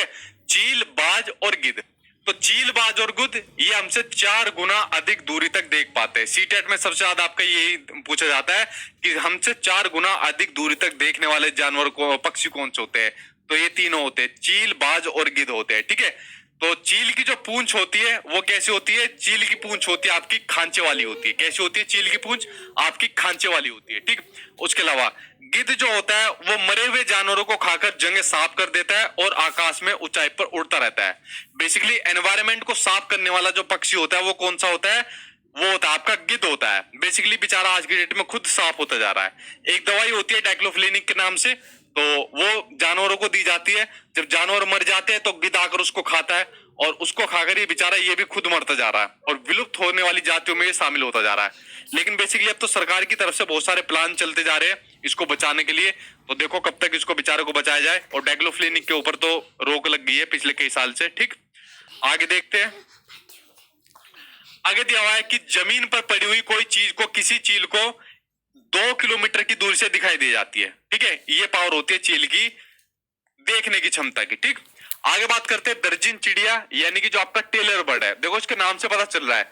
है। चील, बाज और गिद्ध। तो चील, बाज और गिद्ध ये हमसे 4 गुना अधिक दूरी तक देख पाते हैं। सीटेट में सबसे ज्यादा आपका यही पूछा जाता है कि हमसे 4 गुना अधिक दूरी तक देखने वाले जानवर को, पक्षी कौन से होते हैं। तो ये तीनों होते हैं, चील, बाज और गिद्ध होते हैं। ठीक है, तो चील की जो पूंछ होती है वो कैसी होती है? चील की पूंछ होती है आपकी खांचे वाली होती है। कैसी होती है चील की पूंछ? आपकी खांचे वाली होती है। ठीक, उसके अलावा गिद्ध जो होता है वो मरे हुए जानवरों को खाकर जगह साफ कर देता है और आकाश में ऊंचाई पर उड़ता रहता है। बेसिकली एनवायरनमेंट को साफ करने वाला जो पक्षी होता है वो कौन सा होता है? वो होता है आपका गिद्ध होता है। बेसिकली बेचारा आज की डेट में खुद साफ होता जा रहा है। एक दवाई होती है डाइक्लोफिनेक के नाम से, तो वो जानवरों को दी जाती है। जब जानवर मर जाते हैं तो गिद्ध आकर उसको खाता है और उसको खाकर ये बेचारा ये भी खुद मरता जा रहा है और विलुप्त होने वाली जातियों में ये शामिल होता जा रहा है। लेकिन बेसिकली अब तो सरकार की तरफ से बहुत सारे प्लान चलते जा रहे हैं इसको बचाने के लिए। तो देखो कब तक इसको बेचारे को बचाया जाए। और डाइक्लोफिनेक के ऊपर तो रोक लग गई है पिछले कई साल से। ठीक, आगे देखते हैं। आगे दिया हुआ है कि जमीन पर पड़ी हुई कोई चीज को, किसी चील को 2 किलोमीटर की दूरी से दिखाई दे जाती है। ठीक है, ये पावर होती है चील की देखने की क्षमता की। ठीक, आगे बात करते हैं दर्जिन चिड़िया, यानी कि जो आपका टेलर बर्ड है। देखो इसके नाम से पता चल रहा है,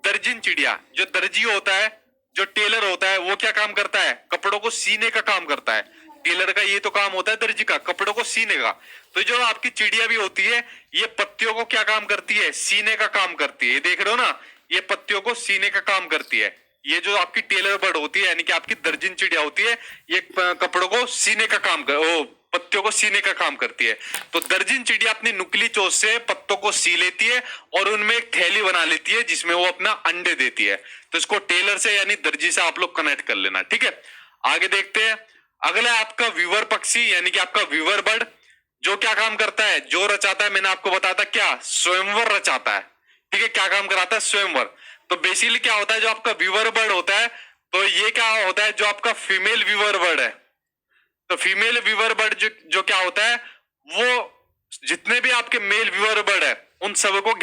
दर्जिन चिड़िया। जो दर्जी होता है, जो टेलर होता है, वो क्या काम करता है? कपड़ों को सीने का काम करता है। टेलर का ये तो काम होता है दर्जी का, कपड़ों को सीने का। तो जो आपकी चिड़िया भी होती है ये पत्तियों को क्या काम करती है? सीने का काम करती है। ये देख रहे हो ना, ये पत्तियों को सीने का काम करती है। ये जो आपकी टेलर बर्ड होती है यानी कि आपकी दर्जन चिड़िया होती है, ये कपड़ों को सीने का काम पत्तियों को सीने का काम करती है। तो दर्जन चिड़िया अपनी नुकीली चोंच से पत्तों को सी लेती है और उनमें एक थैली बना लेती है जिसमें वो अपना अंडे देती है। तो इसको टेलर से यानी दर्जी से आप लोग कनेक्ट कर लेना। ठीक है, आगे देखते हैं। अगला है आपका वीवर पक्षी, यानी कि आपका वीवर बर्ड। जो क्या काम करता है? जो रचाता है, मैंने आपको बताया था क्या? स्वयंवर रचाता है। ठीक है, क्या काम कराता है? स्वयंवर। तो बेसिकली क्या होता है, जो आपका वीवर बर्ड होता है, तो ये क्या होता है? जो आपका फीमेल वीवर बर्ड है, तो फीमेल वीवर बर्ड जो क्या होता है, वो जितने भी आपके मेल वीवर बर्ड है उन सबको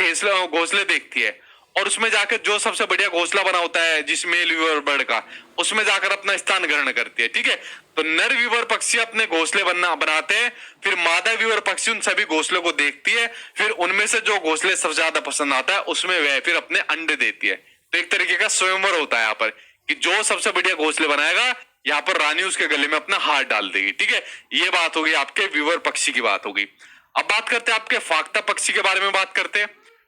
घोंसले देखती है और उसमें जाकर जो सबसे बढ़िया घोंसला बना होता है जिस मेल वीवर बर्ड का, उसमें जाकर अपना स्थान ग्रहण करती है। ठीक है, तो नर वीवर पक्षी अपने घोंसले बनाते हैं, फिर मादा वीवर पक्षी उन सभी घोंसलों को देखती है, फिर उनमें से जो घोंसले सबसे ज्यादा पसंद आता है उसमें वह फिर अपने अंडे देती है। तो एक तरीके का स्वयंवर होता है यहाँ पर कि जो सबसे बढ़िया घोंसले बनाएगा यहाँ पर रानी उसके गले में अपना हाथ डाल देगी। ठीक है, ये बात होगी आपके वीवर पक्षी की बात होगी। अब बात करते हैं आपके फाख्ता पक्षी के बारे में बात करते हैं।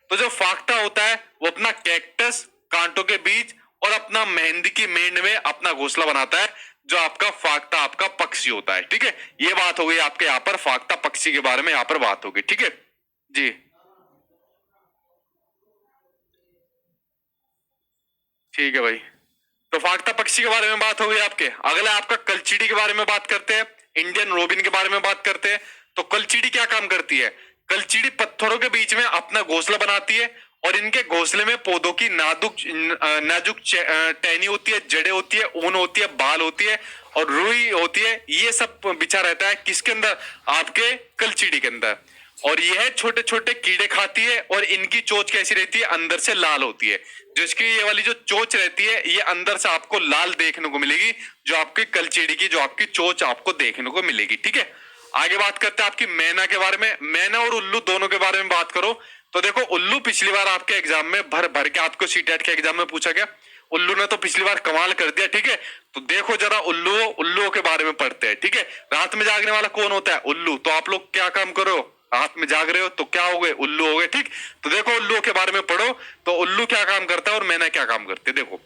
तो जो फाख्ता होता है वो अपना कैक्टस, कांटों के बीच और अपना मेहंदी की मेंढ में अपना घोंसला बनाता है, जो आपका फाख्ता आपका पक्षी होता है। ठीक है, ये बात हो गई आपके यहाँ पर फाख्ता पक्षी के बारे में यहाँ पर बात होगी। ठीक है जी, ठीक है भाई। तो फाख्ता पक्षी के बारे में बात हो गई आपके। अगला आपका कलचीडी के बारे में बात करते हैं, इंडियन रोबिन के बारे में बात करते हैं। तो कलचीडी क्या काम करती है? कलचीडी पत्थरों के बीच में अपना घोंसला बनाती है और इनके घोंसले में पौधों की नाजुक टहनी होती है, जड़ें होती है, ऊन होती है, बाल होती है और रुई होती है। ये सब बिछा रहता है किसके अंदर? आपके कलचीडी के अंदर। और यह छोटे छोटे कीड़े खाती है और इनकी चोंच कैसी रहती है? अंदर से लाल होती है। जो इसकी ये वाली जो चोंच रहती है ये अंदर से आपको लाल देखने को मिलेगी, जो आपकी कलचीडी की जो आपकी चोंच आपको देखने को मिलेगी। ठीक है, आगे बात करते हैं आपकी मैना के बारे में। मैना और उल्लू दोनों के बारे में बात करो तो देखो, उल्लू पिछली बार आपके एग्जाम में भर भर के आपको सीटेट के एग्जाम में पूछा गया। उल्लू ने तो पिछली बार कमाल कर दिया। ठीक है, तो देखो जरा उल्लू के बारे में पढ़ते हैं। ठीक है, रात में जागने वाला कौन होता है? उल्लू। तो आप लोग क्या काम करो? रात में जाग रहे हो तो क्या हो गए? उल्लू हो गए। ठीक, तो देखो उल्लू के बारे में पढ़ो तो उल्लू क्या काम करता है और मैना क्या काम करती है। देखो,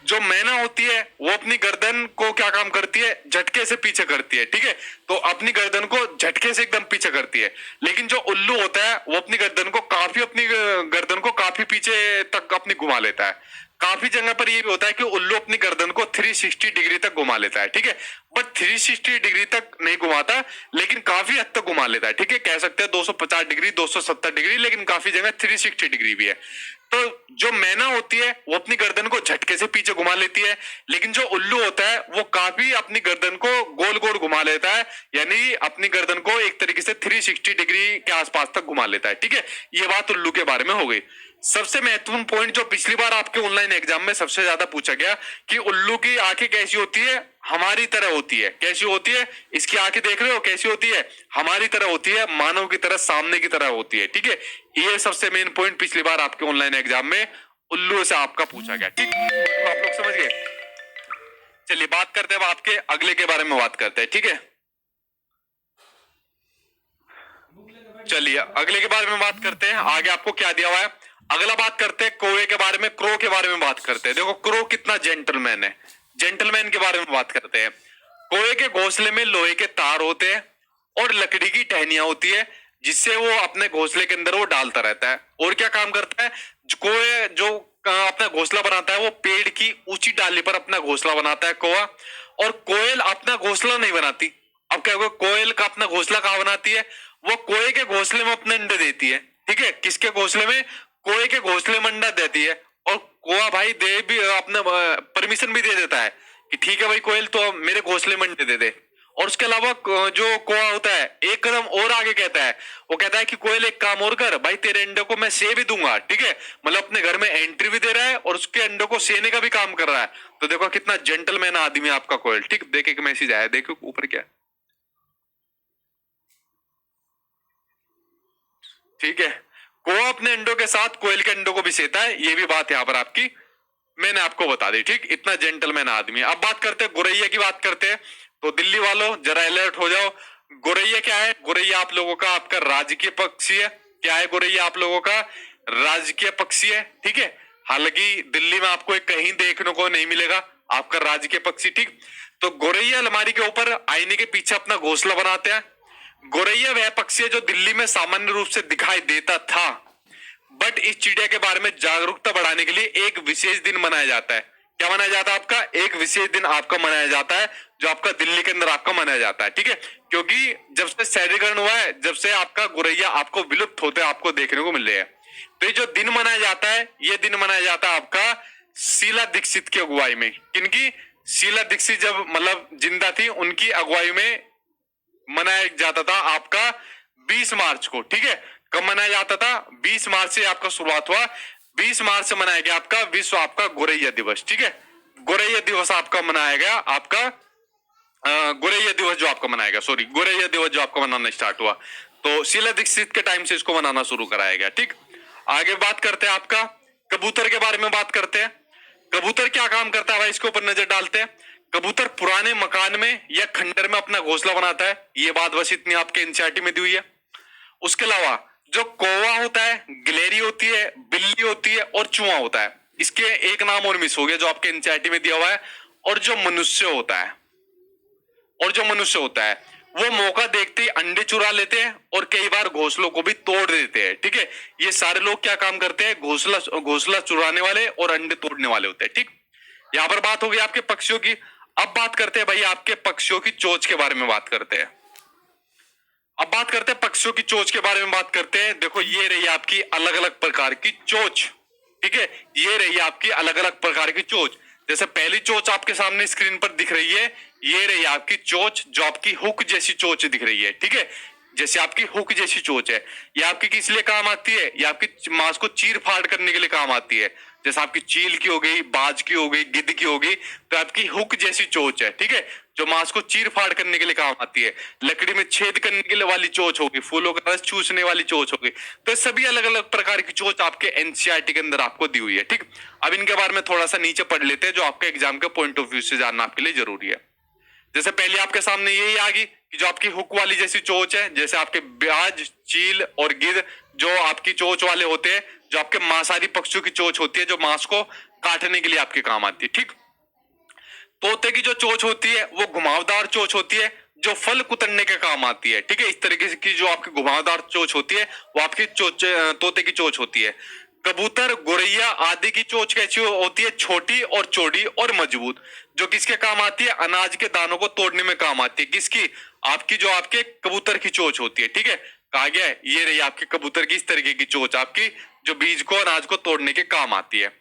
जो मैना होती है वो अपनी गर्दन को क्या काम करती है? झटके से पीछे करती है। ठीक है, तो अपनी गर्दन को झटके से एकदम पीछे करती है। लेकिन जो उल्लू होता है वो अपनी गर्दन को काफी पीछे तक अपनी घुमा लेता है। काफी जगह पर ये भी होता है कि उल्लू अपनी गर्दन को 360 डिग्री तक घुमा लेता है। ठीक है, बट 360 डिग्री तक नहीं घुमाता, लेकिन काफी हद तक घुमा लेता है। ठीक है, कह सकते हैं 250 डिग्री, 270 डिग्री, लेकिन काफी जगह 360 डिग्री भी है। तो जो मैना होती है वो अपनी गर्दन को झटके से पीछे घुमा लेती है, लेकिन जो उल्लू होता है वो काफी अपनी गर्दन को गोल गोल घुमा लेता है, यानी अपनी गर्दन को एक तरीके से 360 डिग्री के आसपास तक घुमा लेता है। ठीक है, ये बात उल्लू के बारे में हो गई। सबसे महत्वपूर्ण पॉइंट जो पिछली बार आपके ऑनलाइन एग्जाम में सबसे ज्यादा पूछा गया कि उल्लू की आंखें कैसी होती है, हमारी तरह होती है। कैसी होती है? इसकी आंखें देख रहे हो कैसी होती है? हमारी तरह होती है, मानव की तरह, सामने की तरह होती है। ठीक है, ये सबसे मेन पॉइंट पिछली बार आपके ऑनलाइन एग्जाम में उल्लू से आपका पूछा गया। ठीक, तो आप लोग समझ गए। चलिए बात करते हैं अब आपके अगले के बारे में बात करते हैं। ठीक है, चलिए अगले के बारे में बात करते हैं। आगे आपको क्या दिया हुआ है, अगला बात करते हैं कौवे के बारे में, क्रो के बारे में बात करते हैं। देखो क्रो कितना जेंटलमैन है, जेंटलमैन के बारे में बात करते हैं। कौवे के घोंसले में लोहे के तार होते हैं और लकड़ी की टहनियां होती है, जिससे वो अपने घोंसले के अंदर वो डालता रहता है। और क्या काम करता है कौवे जो अपना घोंसला बनाता है, वो पेड़ की ऊंची डाली पर अपना घोंसला बनाता है कौवा। और कोयल अपना घोंसला नहीं बनाती। अब क्या होगा, कोयल का अपना घोंसला कहाँ बनाती है, वो कोए के घोंसले में अपने अंडे देती है। ठीक है, किसके घोंसले में? कोए के घोंसले में अंडा देती है। और कोआ भाई दे भी अपने परमिशन भी दे देता है कि ठीक है भाई कोयल तो मेरे घोंसले में अंडे दे दे। और उसके अलावा जो कोआ होता है एक कदम और आगे कहता है, वो कहता है कि कोयल एक काम और कर भाई, तेरे अंडे को मैं से भी दूंगा। ठीक है, मतलब अपने घर में एंट्री भी दे रहा है और उसके अंडों को सेने का भी काम कर रहा है। तो देखो कितना जेंटलमैन आदमी है आपका कोयल। ठीक, देखे कि मैसेज आया, देखो ऊपर क्या। ठीक है, कोआ अपने अंडों के साथ कोयल के अंडों को भी सेता है, ये भी बात यहाँ पर आपकी मैंने आपको बता दी। ठीक, इतना जेंटलमैन आदमी है। अब बात करते हैं गोरैया की, बात करते हैं। तो दिल्ली वालों जरा अलर्ट हो जाओ। गोरैया क्या है? गोरैया आप लोगों का आपका राजकीय पक्षी है। क्या है गोरैया? आप लोगों का राजकीय पक्षी है। ठीक है, हालांकि दिल्ली में आपको एक कहीं देखने को नहीं मिलेगा आपका राजकीय पक्षी। ठीक, तो गोरैया अलमारी के ऊपर आईने के पीछे अपना घोंसला बनाते हैं। गोरैया वह पक्षी है जो दिल्ली में सामान्य रूप से दिखाई देता था, बट इस चिड़िया के बारे में जागरूकता बढ़ाने के लिए एक विशेष दिन मनाया जाता है। क्या मनाया जाता है आपका? एक विशेष दिन आपका मनाया जाता है, जो आपका दिल्ली के अंदर आपका मनाया जाता है। ठीक है, क्योंकि जब से शहरीकरण हुआ है, जब से आपका गोरैया आपको विलुप्त होते आपको देखने को मिल रहे हैं, तो ये जो दिन मनाया जाता है, ये दिन मनाया जाता है आपका शीला दीक्षित की अगुवाई में। किनकी? शीला दीक्षित जब मतलब जिंदा थी, उनकी अगुवाई में मनाया जाता था आपका 20 मार्च को। ठीक है, कब मनाया जाता था? 20 मार्च से आपका शुरुआत हुआ। 20 मार्च से मनाया गया आपका विश्व आपका गोरैया दिवस। ठीक है, गोरैया दिवस आपका मनाया गया आपका गोरैया दिवस जो आपका मनाया गया, सॉरी गोरैया दिवस जो आपका मनाना स्टार्ट हुआ, तो शीला दीक्षित के टाइम से इसको मनाना शुरू कराया गया। ठीक, आगे बात करते हैं आपका कबूतर के बारे में बात करते हैं। कबूतर क्या काम करता है भाई, इसके ऊपर नजर डालते हैं। कबूतर पुराने मकान में या खंडर में अपना घोंसला बनाता है, ये बात बस इतनी आपके एनसीईआरटी में दी हुई है। उसके अलावा जो कौवा होता है, गिलहरी होती है, बिल्ली होती है और चूहा होता है, इसके एक नाम और मिस हो गया जो आपके एनसीईआरटी में दिया हुआ है। और जो मनुष्य होता है, और जो मनुष्य होता है वो मौका देखते ही अंडे चुरा लेते हैं और कई बार घोंसलों को भी तोड़ देते हैं। ठीक है, ये सारे लोग क्या काम करते हैं? घोंसला चुराने वाले और अंडे तोड़ने वाले होते हैं। ठीक, यहां पर बात हो गई आपके पक्षियों की। अब बात करते हैं भाई आपके पक्षियों की चोंच के बारे में बात करते हैं। अब बात करते हैं पक्षियों की चोंच के बारे में बात करते हैं। देखो ये रही आपकी अलग अलग प्रकार की चोंच। ठीक है, ये रही आपकी अलग अलग प्रकार की चोंच। जैसे पहली चोंच आपके सामने स्क्रीन पर दिख रही है, ये रही आपकी चोंच जो आपकी हुक जैसी चोंच दिख रही है। ठीक है, जैसे आपकी हुक जैसी चोंच है, ये आपकी किस लिए काम आती है? ये आपकी मांस को चीर फाड़ करने के लिए काम आती है। जैसे आपकी चील की हो गई, बाज की हो गई, गिद्ध की हो गई, तो आपकी हुक जैसी चोंच है। ठीक है, जो मांस को चीर फाड़ करने के लिए काम आती है। लकड़ी में छेद करने के लिए वाली चोंच होगी, फूलों का रस चूसने वाली चोंच होगी। तो सभी अलग अलग प्रकार की चोंच आपके एनसीईआरटी के अंदर आपको दी हुई है। ठीक, अब इनके बारे में थोड़ा सा नीचे पढ़ लेते हैं, जो आपके एग्जाम के पॉइंट ऑफ व्यू से जानना आपके लिए जरूरी है। जैसे पहले आपके सामने यही आ गई कि जो आपकी हुक वाली जैसी चोंच है, जैसे आपके ब्याज, चील और गिद्ध जो आपकी चोंच वाले होते हैं, जो आपके मांसाहारी पक्षियों की चोंच होती है, जो मांस को काटने के लिए आपके काम आती है। ठीक, तोते की जो चोंच होती है वो घुमावदार चोंच होती है, जो फल कुतरने के काम आती है। ठीक है, इस तरीके की जो आपकी घुमावदार चोंच होती है वो आपकी चोंच तोते की चोंच होती है। कबूतर, गोरैया आदि की चोंच कैसी होती है? छोटी और चौड़ी और मजबूत, जो किसके काम आती है? अनाज के दानों को तोड़ने में काम आती है। किसकी? आपकी जो आपके कबूतर की चोंच होती है। ठीक है, कहा गया है ये रही आपके कबूतर की इस तरीके की चोंच आपकी, जो बीज को अनाज को तोड़ने के काम आती है।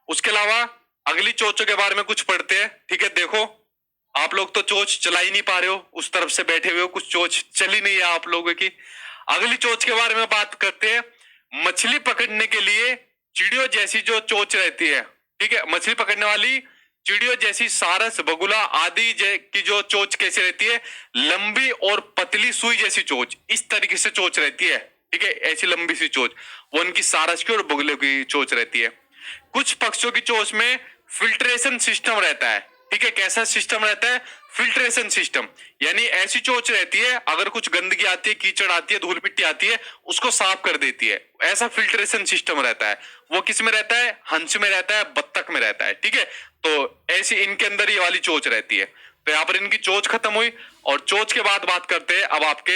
उसके अलावा अगली चोंचों के बारे में कुछ पढ़ते हैं। ठीक है, देखो आप लोग तो चोंच चला ही नहीं पा रहे हो, उस तरफ से बैठे हुए हो, कुछ चोंच चली नहीं है आप लोगों की। अगली चोंच के बारे में बात करते हैं। मछली पकड़ने के लिए चिड़ियों जैसी जो चोंच रहती है, ठीक है, मछली पकड़ने वाली चिड़ियों जैसी सारस, बगुला आदि की जो चोंच कैसी रहती है, लंबी और पतली सुई जैसी चोंच, इस तरीके से चोंच रहती है, ठीक है, ऐसी लंबी सी चोंच, वो उनकी सारस की और बगुले की चोंच रहती है। कुछ पक्षियों की चोंच में फिल्ट्रेशन सिस्टम रहता है, ठीक है, कैसा सिस्टम रहता है, फिल्ट्रेशन सिस्टम, यानी ऐसी चोंच रहती है, अगर कुछ गंदगी आती है, कीचड़ आती है, धूल मिट्टी आती है, उसको साफ कर देती है, ऐसा फिल्ट्रेशन सिस्टम रहता है। वो किस में रहता है, हंस में रहता है, बत्तख में रहता है, ठीक है। तो ऐसी इनके अंदर ये वाली चोंच रहती है। तो यहाँ पर इनकी चोंच खत्म हुई, और चोंच के बाद बात करते हैं अब आपके